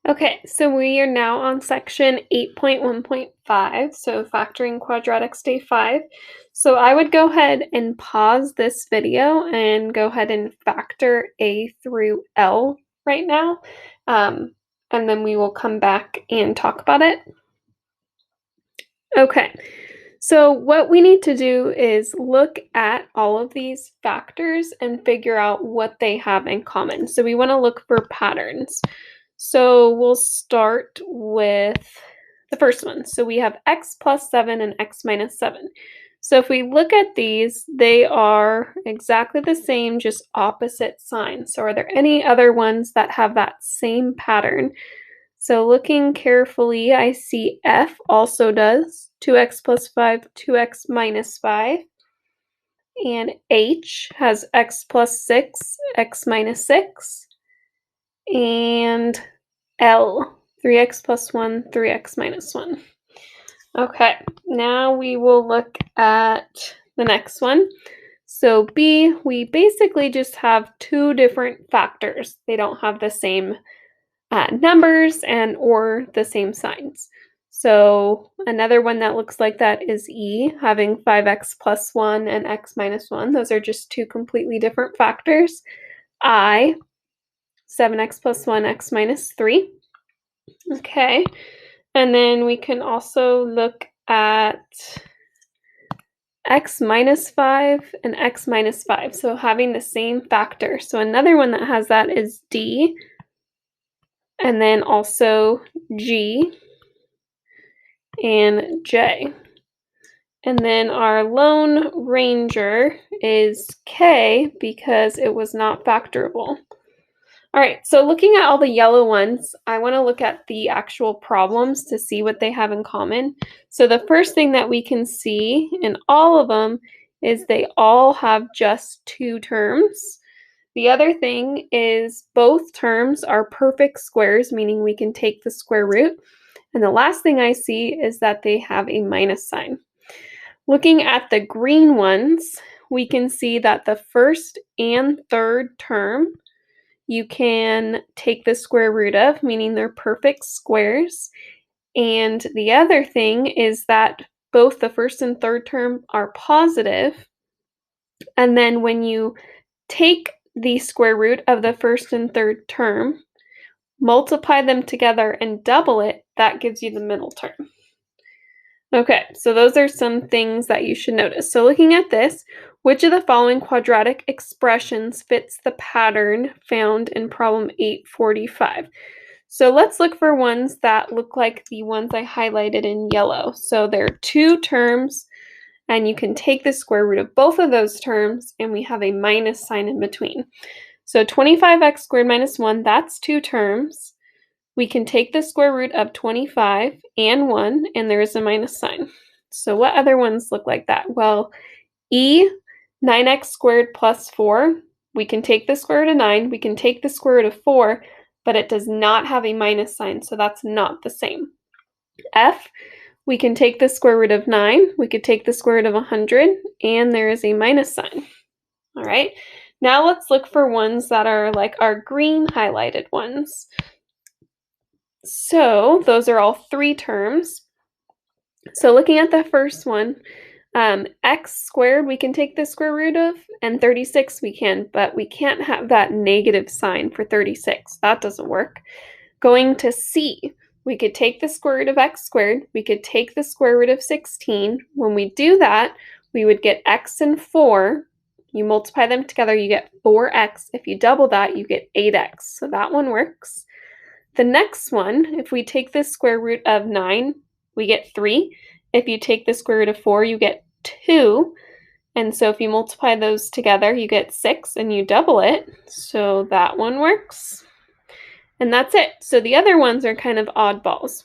Okay, so we are now on section 8.1.5, so factoring quadratics day 5. So I would go ahead and pause this video and go ahead and factor A through L right now, and then we will come back and talk about it. Okay, so what we need to do is look at all of these factors and figure out what they have in common. So we want to look for patterns. So we'll start with the first one. So we have x plus 7 and x minus 7. So if we look at these, they are exactly the same, just opposite signs. So are there any other ones that have that same pattern? So looking carefully, I see F also does 2x plus 5, 2x minus 5. And H has x plus 6, x minus 6. And L, 3x plus 1, 3x minus 1. Okay, now we will look at the next one. So B, we basically just have two different factors. They don't have the same numbers and or the same signs. So another one that looks like that is E, having 5x plus 1 and x minus 1. Those are just two completely different factors. I, 7x plus 1, x minus 3. Okay, and then we can also look at x minus 5 and x minus 5, so having the same factor. So another one that has that is D, and then also G and J. And then our Lone Ranger is K because it was not factorable. All right, so looking at all the yellow ones, I want to look at the actual problems to see what they have in common. So the first thing that we can see in all of them is they all have just two terms. The other thing is both terms are perfect squares, meaning we can take the square root. And the last thing I see is that they have a minus sign. Looking at the green ones, we can see that the first and third term you can take the square root of, meaning they're perfect squares. And the other thing is that both the first and third term are positive. And then when you take the square root of the first and third term, multiply them together and double it, that gives you the middle term. Okay, so those are some things that you should notice. So looking at this, which of the following quadratic expressions fits the pattern found in problem 845? So let's look for ones that look like the ones I highlighted in yellow. So there are two terms, and you can take the square root of both of those terms, and we have a minus sign in between. So 25x squared minus 1, that's two terms. We can take the square root of 25 and 1, and there is a minus sign. So what other ones look like that? Well, E, 9x squared plus 4. We can take the square root of 9. We can take the square root of 4, but it does not have a minus sign, so that's not the same. F, we can take the square root of 9. We could take the square root of 100, and there is a minus sign. All right, now let's look for ones that are like our green highlighted ones. So those are all three terms. So looking at the first one, x squared we can take the square root of, and 36 we can, but we can't have that negative sign for 36. That doesn't work. Going to C, we could take the square root of x squared. We could take the square root of 16. When we do that, we would get x and 4. You multiply them together, you get 4x. If you double that, you get 8x. So that one works. The next one, if we take the square root of 9, we get 3. If you take the square root of 4, you get 2. And so if you multiply those together, you get 6, and you double it. So that one works. And that's it. So the other ones are kind of oddballs.